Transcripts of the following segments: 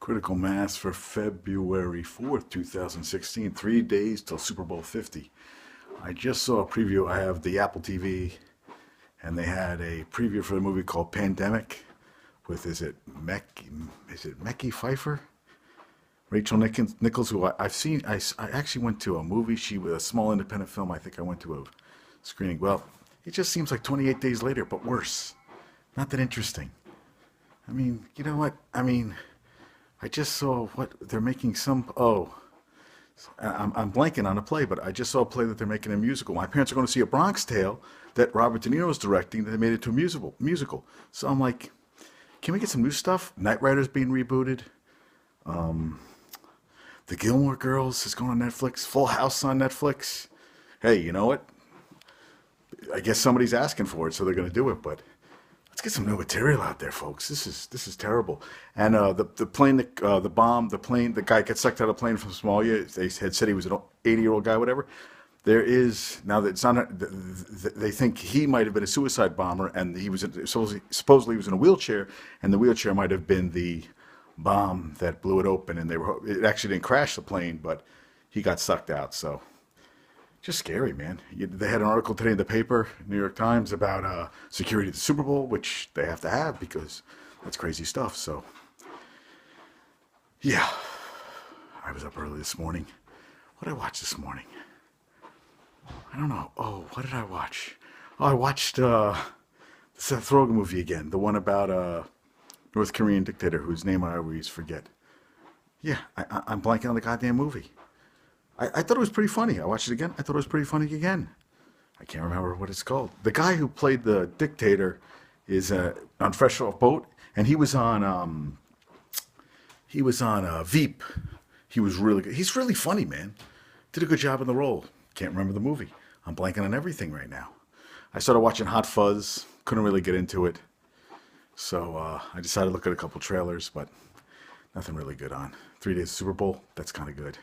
Critical Mass for February 4th, 2016. 3 days till Super Bowl 50. I just saw a preview. I have the Apple TV, and they had a preview for the movie called Pandemic with, is it Mekhi Pfeiffer? Rachel Nichols, who I've seen. I actually went to a movie. She was a small independent film. I think I went to a screening. Well, it just seems like 28 days later, but worse. Not that interesting. I mean, you know what? I just saw what they're making some. Oh, I'm blanking on a play, but I just saw a play that they're making a musical. My parents are going to see a Bronx Tale that Robert De Niro is directing that they made it to a musical. So I'm like, can we get some new stuff? Knight Rider's being rebooted. The Gilmore Girls is going on Netflix. Full House on Netflix. Hey, you know what? I guess somebody's asking for it, so they're going to do it. But let's get some new material out there, folks. This is terrible. And the plane, the bomb, the plane, the guy gets sucked out of the plane from Somalia. They had said he was an 80-year-old guy, whatever. There is now that it's not. They think he might have been a suicide bomber, and he was supposedly he was in a wheelchair, and the wheelchair might have been the bomb that blew it open. And it actually didn't crash the plane, but he got sucked out. So just scary, man. They had an article today in the paper, New York Times, about security at the Super Bowl, which they have to have because that's crazy stuff. So, yeah, I was up early this morning. What did I watch this morning? I don't know. Oh, what did I watch? Oh, I watched the Seth Rogen movie again, the one about North Korean dictator whose name I always forget. Yeah, I'm blanking on the goddamn movie. I thought it was pretty funny. I watched it again. I thought it was pretty funny again. I can't remember what it's called. The guy who played the dictator is on Fresh Off Boat, and he was on Veep. He was really good. He's really funny, man. Did a good job in the role. Can't remember the movie. I'm blanking on everything right now. I started watching Hot Fuzz. Couldn't really get into it, so I decided to look at a couple trailers, but nothing really good on. 3 days of Super Bowl. That's kind of good.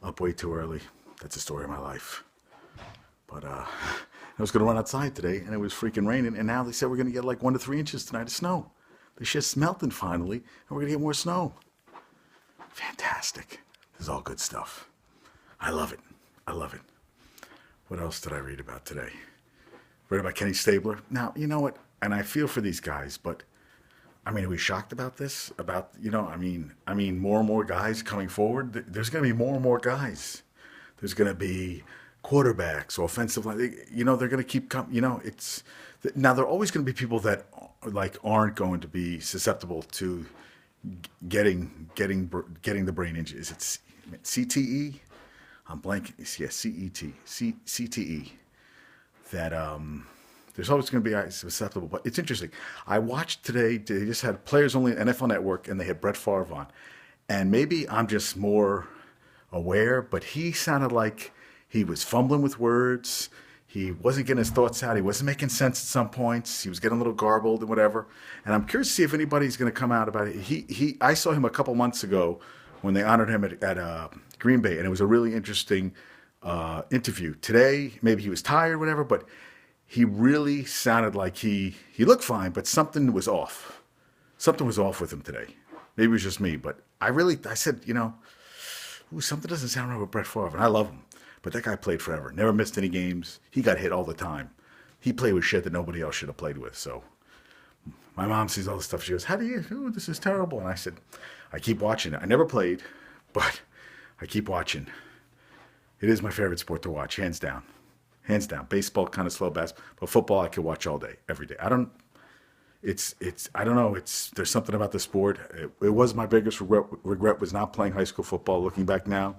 Up way too early. That's the story of my life. But I was going to run outside today, and it was freaking raining, and now they said we're going to get like 1 to 3 inches tonight of snow. The shit's melting finally, and we're going to get more snow. Fantastic. This is all good stuff. I love it. I love it. What else did I read about today? Read about Kenny Stabler. Now, you know what? And I feel for these guys, but I mean, are we shocked about this? More and more guys coming forward. There's going to be more and more guys. There's going to be quarterbacks, offensive line. They're going to keep coming. It's now there are always going to be people that aren't going to be susceptible to getting the brain injury. Is it CTE? I'm blanking. Yeah, CTE. That there's always going to be susceptible, but it's interesting. I watched today. They just had Players Only NFL Network, and they had Brett Favre on. And maybe I'm just more aware, but he sounded like he was fumbling with words. He wasn't getting his thoughts out. He wasn't making sense at some points. He was getting a little garbled and whatever. And I'm curious to see if anybody's going to come out about it. I saw him a couple months ago when they honored him at Green Bay, and it was a really interesting interview. Today, maybe he was tired, whatever, but he really sounded like he looked fine, but something was off. Something was off with him today. Maybe it was just me, but I said, something doesn't sound right with Brett Favre, and I love him. But that guy played forever. Never missed any games. He got hit all the time. He played with shit that nobody else should have played with. So my mom sees all this stuff. She goes, this is terrible. And I said, I keep watching it. I never played, but I keep watching. It is my favorite sport to watch, hands down. Hands down. Baseball, kind of slow, basketball. But football, I could watch all day, every day. I don't know. There's something about the sport. It was my biggest regret was not playing high school football. Looking back now,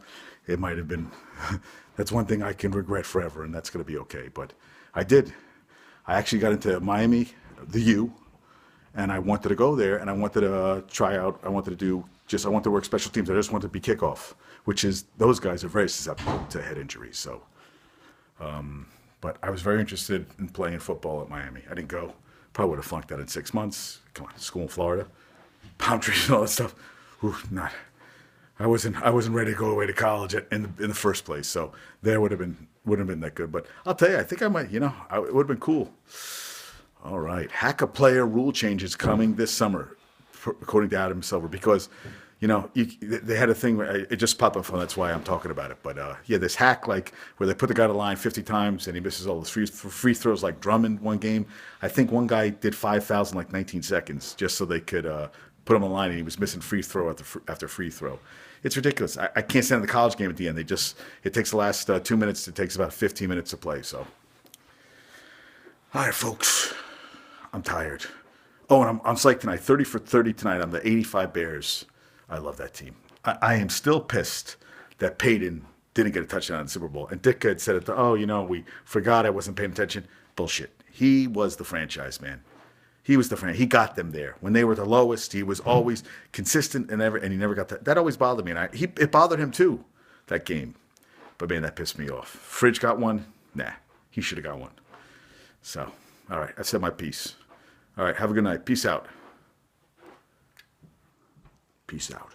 it might have been, that's one thing I can regret forever, and that's going to be okay. But I did. I actually got into Miami, the U, and I wanted to go there, and I wanted to try out. I wanted to work special teams. I just wanted to be kickoff, which is, those guys are very susceptible to head injuries. So, but I was very interested in playing football at Miami. I didn't go. Probably would have flunked that in 6 months. Come on, school in Florida, palm trees and all that stuff. I wasn't ready to go away to college in the first place. So there would have been that good. But I'll tell you, I think I might. It would have been cool. All right, hack a player rule changes coming this summer. according to Adam Silver, because they had a thing where it just popped up on. That's why I'm talking about it. But yeah, this hack like where they put the guy to the line 50 times and he misses all the free throws like Drummond one game. I think one guy did 5,000 like 19 seconds just so they could put him on the line, and he was missing free throw after free throw. It's ridiculous. I can't stand the college game at the end. It takes the last 2 minutes. It takes about 15 minutes to play. So, all right, folks, I'm tired. Oh, and I'm psyched tonight. 30 for 30 tonight on the 85 Bears. I love that team. I am still pissed that Peyton didn't get a touchdown in the Super Bowl. And Dick had said it. We forgot, I wasn't paying attention. Bullshit. He was the franchise man. He was the franchise. He got them there when they were the lowest. He was always consistent and he never got that. That always bothered me, and it bothered him too, that game. But man, that pissed me off. Fridge got one. Nah, he should have got one. So, all right, I said my piece. All right, have a good night. Peace out. Peace out.